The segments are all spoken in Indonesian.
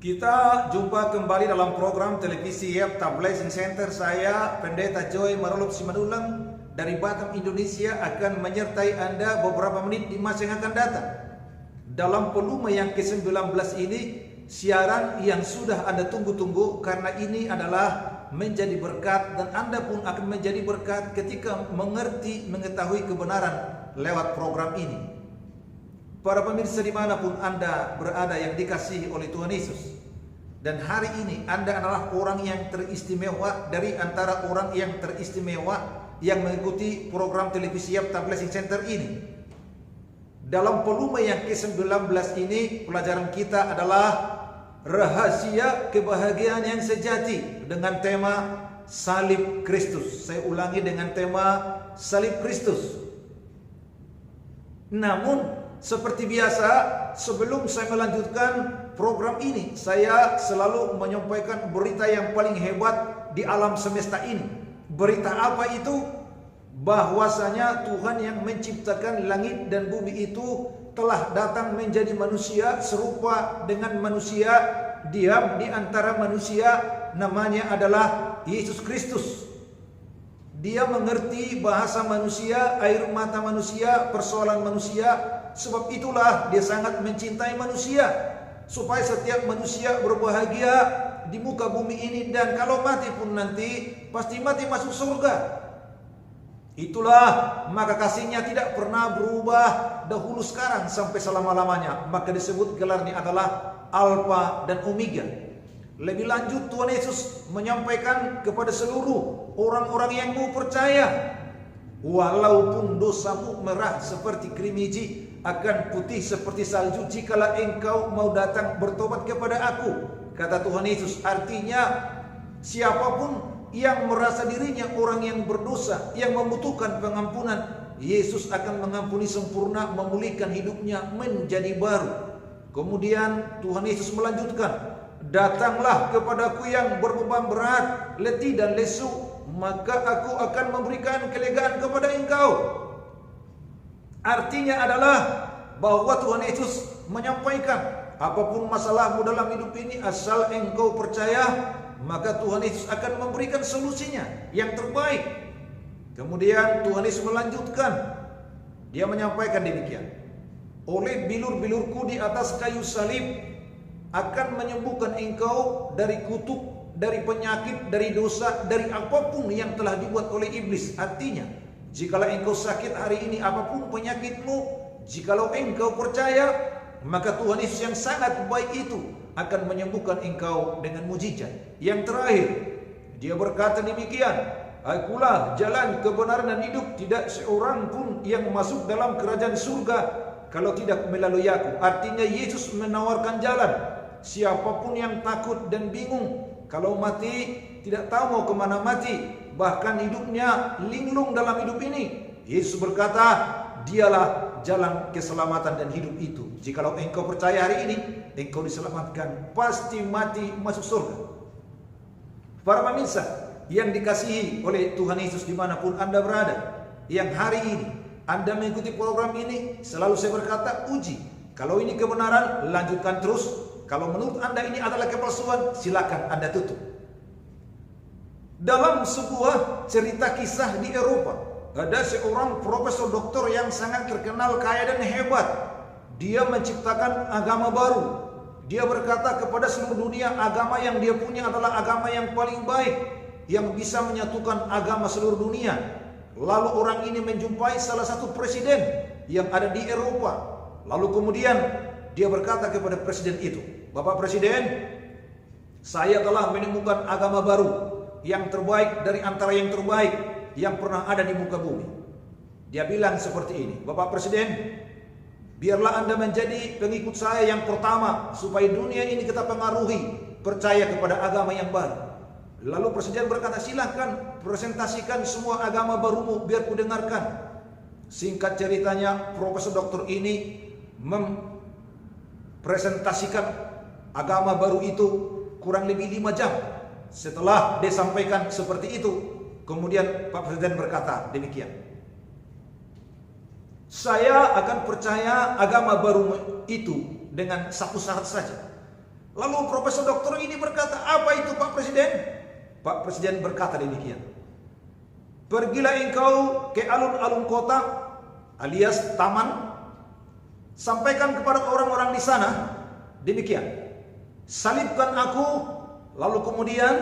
Kita jumpa kembali dalam program televisi Yepta Blessing Center. Saya Pendeta Joy Marulup Simadulang dari Batam, Indonesia akan menyertai Anda beberapa menit di masa yang akan datang. Dalam volume yang ke-19 ini, siaran yang sudah Anda tunggu-tunggu, karena ini adalah menjadi berkat dan Anda pun akan menjadi berkat ketika mengetahui kebenaran lewat program ini. Para pemirsa dimanapun Anda berada yang dikasihi oleh Tuhan Yesus, dan hari ini Anda adalah orang yang teristimewa dari antara orang yang teristimewa yang mengikuti program televisi Yepta Blessing Center ini. Dalam volume yang ke-19 ini, pelajaran kita adalah rahasia kebahagiaan yang sejati dengan tema salib Kristus. Saya ulangi, dengan tema salib Kristus. Namun seperti biasa, sebelum saya melanjutkan program ini, saya selalu menyampaikan berita yang paling hebat di alam semesta ini. Berita apa itu? Bahwasanya Tuhan yang menciptakan langit dan bumi itu telah datang menjadi manusia, serupa dengan manusia, diam di antara manusia, namanya adalah Yesus Kristus. Dia mengerti bahasa manusia, air mata manusia, persoalan manusia. Sebab itulah dia sangat mencintai manusia, supaya setiap manusia berbahagia di muka bumi ini, dan kalau mati pun nanti pasti mati masuk surga. Itulah maka kasihnya tidak pernah berubah dahulu, sekarang, sampai selama-lamanya. Maka disebut gelarnya adalah Alfa dan Omega. Lebih lanjut, Tuhan Yesus menyampaikan kepada seluruh orang-orang yang mau percaya, walaupun dosamu merah seperti krimiji, akan putih seperti salju jikalau engkau mau datang bertobat kepada aku, kata Tuhan Yesus. Artinya, siapapun yang merasa dirinya orang yang berdosa, yang membutuhkan pengampunan, Yesus akan mengampuni sempurna, memulihkan hidupnya menjadi baru. Kemudian Tuhan Yesus melanjutkan, datanglah kepadaku yang berbeban berat, letih dan lesu, maka aku akan memberikan kelegaan kepada engkau. Artinya adalah bahwa Tuhan Yesus menyampaikan, apapun masalahmu dalam hidup ini, asal engkau percaya, maka Tuhan Yesus akan memberikan solusinya yang terbaik. Kemudian Tuhan Yesus melanjutkan, dia menyampaikan demikian, oleh bilur-bilurku di atas kayu salib akan menyembuhkan engkau dari kutuk, dari penyakit, dari dosa, dari apapun yang telah dibuat oleh iblis. Artinya, jikalau engkau sakit hari ini, apapun penyakitmu, jikalau engkau percaya, maka Tuhan Yesus yang sangat baik itu akan menyembuhkan engkau dengan mujizat. Yang terakhir, dia berkata demikian, akulah jalan, kebenaran dan hidup, tidak seorang pun yang masuk dalam kerajaan surga kalau tidak melalui aku. Artinya Yesus menawarkan jalan. Siapapun yang takut dan bingung, kalau mati tidak tahu mau kemana mati, bahkan hidupnya linglung dalam hidup ini, Yesus berkata, dialah jalan keselamatan dan hidup itu. Jikalau engkau percaya hari ini, engkau diselamatkan, pasti mati masuk surga. Para pemirsa yang dikasihi oleh Tuhan Yesus dimanapun Anda berada, yang hari ini Anda mengikuti program ini, selalu saya berkata, uji. Kalau ini kebenaran, lanjutkan terus. Kalau menurut Anda ini adalah kepalsuan, silakan Anda tutup. Dalam sebuah cerita kisah di Eropa, ada seorang profesor doktor yang sangat terkenal, kaya dan hebat. Dia menciptakan agama baru. Dia berkata kepada seluruh dunia, agama yang dia punya adalah agama yang paling baik, yang bisa menyatukan agama seluruh dunia. Lalu orang ini menjumpai salah satu presiden yang ada di Eropa. Lalu kemudian dia berkata kepada presiden itu, Bapak Presiden, saya telah menemukan agama baru yang terbaik dari antara yang terbaik yang pernah ada di muka bumi. Dia bilang seperti ini, Bapak Presiden, biarlah Anda menjadi pengikut saya yang pertama, supaya dunia ini kita pengaruhi percaya kepada agama yang baru. Lalu Presiden berkata, silakan presentasikan semua agama barumu biar ku dengarkan. Singkat ceritanya, Profesor Doktor ini mempresentasikan agama baru itu kurang lebih 5 jam. Setelah dia sampaikan seperti itu, kemudian Pak Presiden berkata demikian, saya akan percaya agama baru itu dengan satu syarat saja. Lalu Profesor Doktor ini berkata, apa itu Pak Presiden? Pak Presiden berkata demikian, pergilah engkau ke alun-alun kota alias taman, sampaikan kepada orang-orang di sana demikian, salibkan aku, lalu kemudian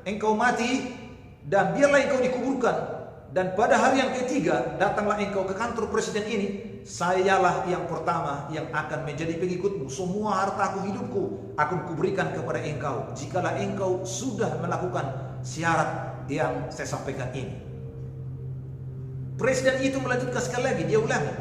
engkau mati, dan biarlah engkau dikuburkan, dan pada hari yang ketiga datanglah engkau ke kantor presiden ini. Sayalah yang pertama yang akan menjadi pengikutmu. Semua hartaku, hidupku akan kuberikan kepada engkau jikalau engkau sudah melakukan syarat yang saya sampaikan ini. Presiden itu melanjutkan sekali lagi, dia ulangi,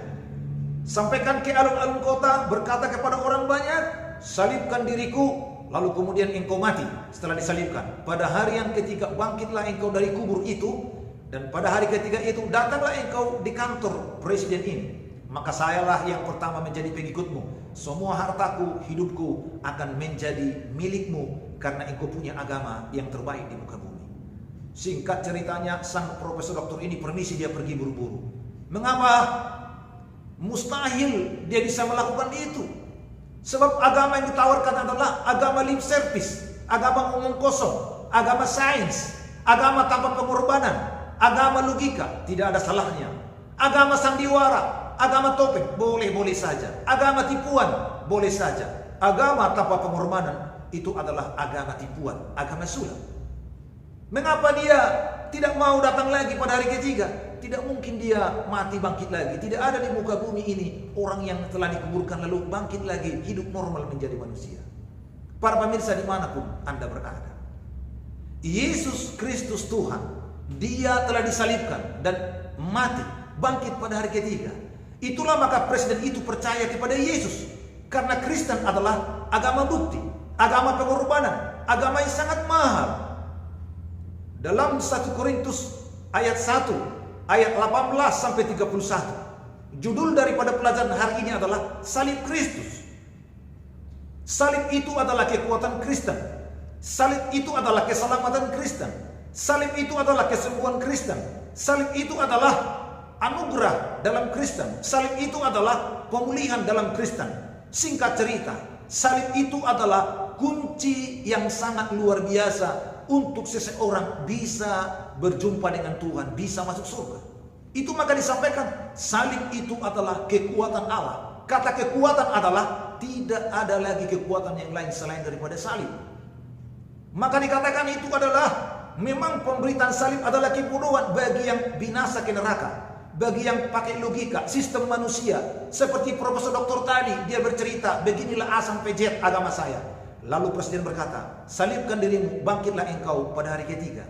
sampaikan ke alun-alun kota, berkata kepada orang banyak, salibkan diriku, lalu kemudian engkau mati setelah disalibkan. Pada hari yang ketiga bangkitlah engkau dari kubur itu, dan pada hari ketiga itu datanglah engkau di kantor presiden ini. Maka sayalah yang pertama menjadi pengikutmu. Semua hartaku, hidupku akan menjadi milikmu, karena engkau punya agama yang terbaik di muka bumi. Singkat ceritanya, sang Profesor Doktor ini permisi, dia pergi buru-buru. Mengapa? Mustahil dia bisa melakukan itu. Sebab agama yang ditawarkan adalah agama lip service, agama omong kosong, agama sains, agama tanpa pengorbanan, agama logika, tidak ada salahnya. Agama sandiwara, agama topeng, boleh-boleh saja. Agama tipuan, boleh saja. Agama tanpa pengorbanan, itu adalah agama tipuan, agama sulap. Mengapa dia tidak mau datang lagi pada hari ketiga? Tidak mungkin dia mati bangkit lagi. Tidak ada di muka bumi ini orang yang telah dikuburkan lalu bangkit lagi, hidup normal menjadi manusia. Para pemirsa dimanapun Anda berada, Yesus Kristus Tuhan, dia telah disalibkan dan mati, bangkit pada hari ketiga. Itulah maka presiden itu percaya kepada Yesus, karena Kristen adalah agama bukti, agama pengorbanan, agama yang sangat mahal. Dalam 1 Korintus ayat 1 ayat 18 sampai 31, judul daripada pelajaran hari ini adalah salib Kristus. Salib itu adalah kekuatan Kristen. Salib itu adalah keselamatan Kristen. Salib itu adalah kesembuhan Kristen. Salib itu adalah anugerah dalam Kristen. Salib itu adalah pemulihan dalam Kristen. Singkat cerita, salib itu adalah kunci yang sangat luar biasa untuk seseorang bisa berjumpa dengan Tuhan, bisa masuk surga. Itu maka disampaikan, salib itu adalah kekuatan Allah. Kata kekuatan adalah tidak ada lagi kekuatan yang lain selain daripada salib. Maka dikatakan itu adalah memang pemberitaan salib adalah kebodohan bagi yang binasa ke neraka, bagi yang pakai logika, sistem manusia. Seperti Profesor Doktor tadi, dia bercerita, beginilah A sampai Z agama saya. Lalu presiden berkata, salibkan dirimu, bangkitlah engkau pada hari ketiga.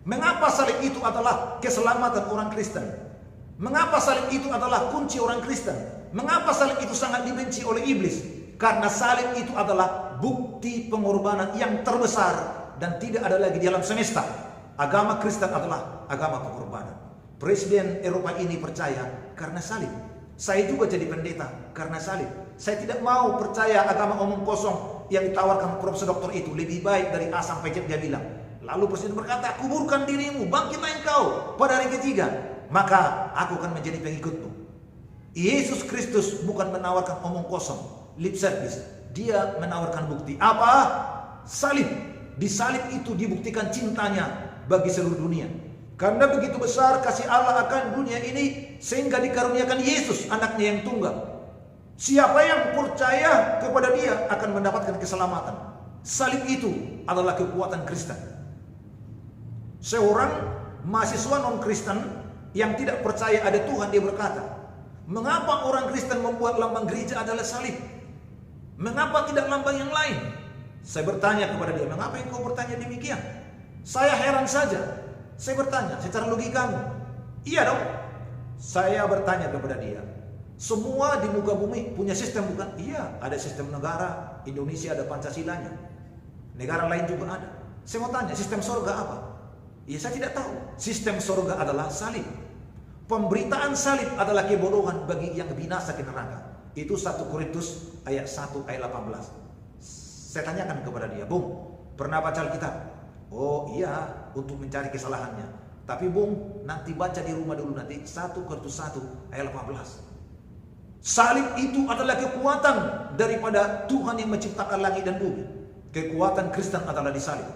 Mengapa salib itu adalah keselamatan orang Kristen? Mengapa salib itu adalah kunci orang Kristen? Mengapa salib itu sangat dibenci oleh iblis? Karena salib itu adalah bukti pengorbanan yang terbesar dan tidak ada lagi di alam semesta. Agama Kristen adalah agama pengorbanan. Presiden Eropa ini percaya karena salib. Saya juga jadi pendeta karena salib. Saya tidak mau percaya agama omong kosong yang ditawarkan Profesor Doktor itu. Lebih baik dari A sampai Z, dia bilang. Lalu presiden berkata, kuburkan dirimu, bangkitlah engkau pada hari ketiga, maka aku akan menjadi pengikutmu. Yesus Kristus bukan menawarkan omong kosong, lip service. Dia menawarkan bukti. Apa? Salib. Di salib itu dibuktikan cintanya bagi seluruh dunia. Karena begitu besar kasih Allah akan dunia ini, sehingga dikaruniakan Yesus, anaknya yang tunggal. Siapa yang percaya kepada dia akan mendapatkan keselamatan. Salib itu adalah kekuatan Kristen. Seorang mahasiswa non-Kristen yang tidak percaya ada Tuhan, dia berkata, mengapa orang Kristen membuat lambang gereja adalah salib? Mengapa tidak lambang yang lain? Saya bertanya kepada dia, mengapa engkau bertanya demikian? Saya heran saja. Saya bertanya, secara logikamu, iya dong. Saya bertanya kepada dia, semua di muka bumi punya sistem bukan? Iya, ada sistem negara. Indonesia ada Pancasilanya. Negara lain juga ada. Saya mau tanya, sistem surga apa? Ya, saya tidak tahu. Sistem surga adalah salib. Pemberitaan salib adalah kebodohan bagi yang binasa ke neraka. Itu 1 Korintus ayat 1 ayat 18. Saya tanyakan kepada dia, Bung, pernah baca Alkitab? Oh iya, untuk mencari kesalahannya. Tapi Bung, nanti baca di rumah dulu nanti 1 Korintus 1 ayat 18. Salib itu adalah kekuatan daripada Tuhan yang menciptakan langit dan bumi. Kekuatan Kristen adalah di salib.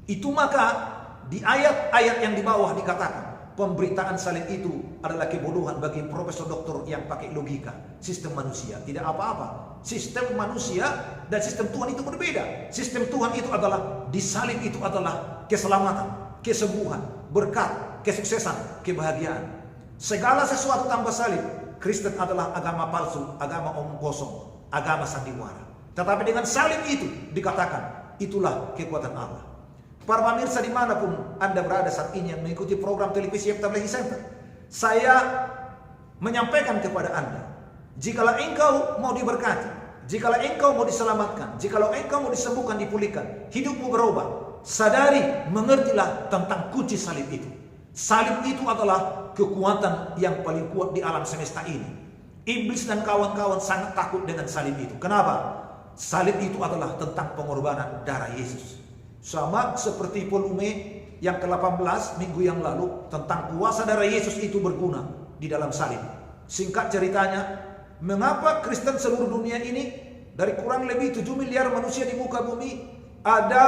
Itu maka di ayat-ayat yang di bawah dikatakan pemberitaan salib itu adalah kebodohan bagi profesor doktor yang pakai logika. Sistem manusia tidak apa-apa. Sistem manusia dan sistem Tuhan itu berbeda. Sistem Tuhan itu adalah di salib itu adalah keselamatan, kesembuhan, berkat, kesuksesan, kebahagiaan. Segala sesuatu tanpa salib, Kristen adalah agama palsu, agama omong kosong, agama sandiwara. Tetapi dengan salib itu dikatakan itulah kekuatan Allah. Para pemirsa dimanapun Anda berada saat ini yang mengikuti program televisi Yefta Blessing Center, saya menyampaikan kepada Anda, jikalau engkau mau diberkati, jikalau engkau mau diselamatkan, jikalau engkau mau disembuhkan, dipulihkan, hidupmu berubah, sadari, mengertilah tentang kunci salib itu. Salib itu adalah kekuatan yang paling kuat di alam semesta ini. Iblis dan kawan-kawan sangat takut dengan salib itu. Kenapa? Salib itu adalah tentang pengorbanan darah Yesus. Sama seperti volume yang ke-18 minggu yang lalu tentang kuasa darah Yesus itu berguna di dalam salib. Singkat ceritanya, mengapa Kristen seluruh dunia ini dari kurang lebih 7 miliar manusia di muka bumi, ada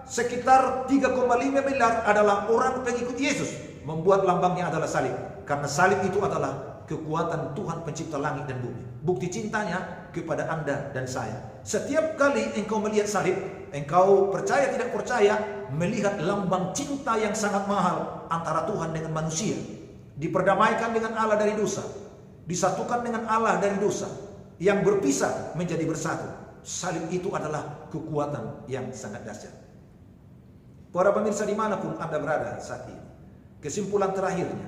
sekitar 3,5 miliar adalah orang pengikut Yesus, membuat lambangnya adalah salib. Karena salib itu adalah kekuatan Tuhan pencipta langit dan bumi. Bukti cintanya kepada Anda dan saya. Setiap kali engkau melihat salib, engkau percaya tidak percaya, melihat lambang cinta yang sangat mahal antara Tuhan dengan manusia. Diperdamaikan dengan Allah dari dosa, disatukan dengan Allah dari dosa, yang berpisah menjadi bersatu. Salib itu adalah kekuatan yang sangat dahsyat. Para pemirsa dimanapun Anda berada saat ini, kesimpulan terakhirnya,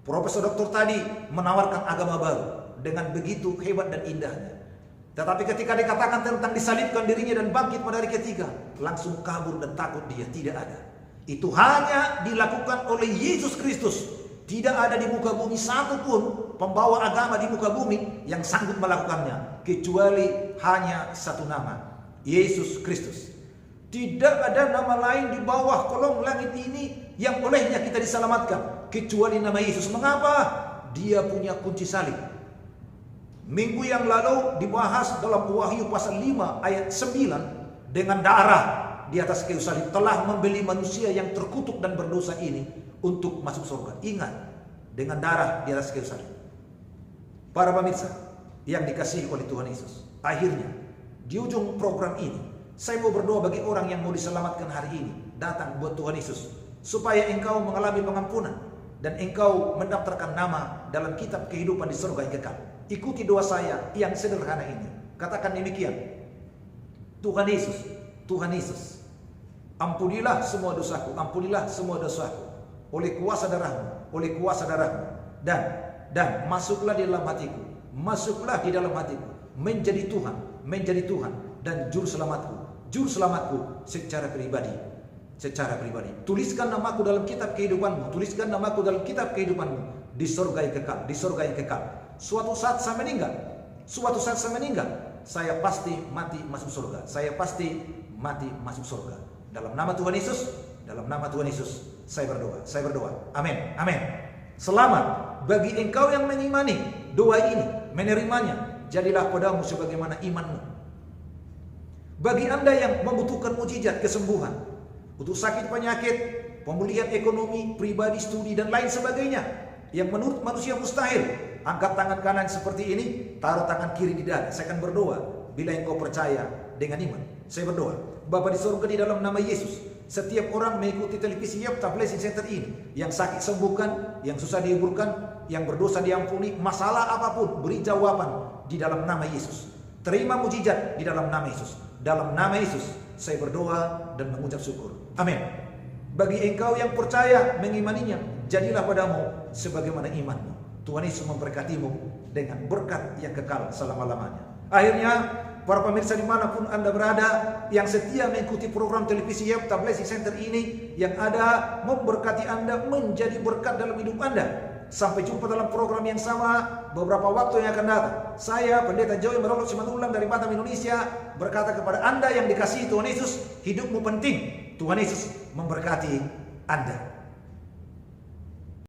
Profesor Doktor tadi menawarkan agama baru dengan begitu hebat dan indahnya. Tetapi ketika dikatakan tentang disalibkan dirinya dan bangkit pada hari ketiga, langsung kabur dan takut dia. Tidak ada. Itu hanya dilakukan oleh Yesus Kristus. Tidak ada di muka bumi satu pun pembawa agama di muka bumi yang sanggup melakukannya, kecuali hanya satu nama, Yesus Kristus. Tidak ada nama lain di bawah kolong langit ini yang olehnya kita diselamatkan, kecuali nama Yesus. Mengapa? Dia punya kunci salib. Minggu yang lalu dibahas dalam Wahyu pasal 5 ayat 9, dengan darah di atas kayu salib telah membeli manusia yang terkutuk dan berdosa ini untuk masuk surga. Ingat, dengan darah di atas kayu salib. Para pemirsa yang dikasihi oleh Tuhan Yesus, akhirnya di ujung program ini saya mau berdoa bagi orang yang mau diselamatkan hari ini. Datang buat Tuhan Yesus supaya engkau mengalami pengampunan dan engkau mendaftarkan nama dalam kitab kehidupan di surga yang kekal. Ikuti doa saya yang sederhana ini. Katakan demikian. Tuhan Yesus, Tuhan Yesus, ampunilah semua dosaku, ampunilah semua dosaku oleh kuasa darahmu, oleh kuasa darahmu, dan masuklah di dalam hatiku, masuklah di dalam hatiku, menjadi Tuhan dan juru selamatku secara pribadi. Tuliskan namaku dalam kitab kehidupanmu, tuliskan namaku dalam kitab kehidupanmu di surga yang kekal, di surga yang kekal. Suatu saat saya meninggal, saya pasti mati masuk surga. Saya pasti mati masuk surga. Dalam nama Tuhan Yesus, saya berdoa. Amin. Selamat bagi engkau yang mengimani doa ini, menerimanya. Jadilah padamu sebagaimana imanmu. Bagi Anda yang membutuhkan mujizat kesembuhan untuk sakit penyakit, pemulihan ekonomi, pribadi, studi dan lain sebagainya yang menurut manusia mustahil, angkat tangan kanan seperti ini, taruh tangan kiri di dada. Saya akan berdoa bila engkau percaya dengan iman. Saya berdoa, Bapa di surga, di dalam nama Yesus, setiap orang mengikuti televisi Yefta Blessing Center ini, yang sakit sembuhkan, yang susah dihiburkan, yang berdosa diampuni, masalah apapun beri jawaban di dalam nama Yesus. Terima mujizat di dalam nama Yesus. Dalam nama Yesus saya berdoa dan mengucap syukur. Amin. Bagi engkau yang percaya mengimaninya, jadilah padamu sebagaimana imanmu. Tuhan Yesus memberkatimu dengan berkat yang kekal selama-lamanya. Akhirnya, para pemirsa dimanapun Anda berada yang setia mengikuti program televisi Yefta Blessing Center ini, yang ada memberkati Anda, menjadi berkat dalam hidup Anda. Sampai jumpa dalam program yang sama beberapa waktu yang akan datang. Saya Pendeta Joy Merolok Simantulang dari Batam, Indonesia, berkata kepada Anda yang dikasihi Tuhan Yesus, hidupmu penting. Tuhan Yesus memberkati Anda.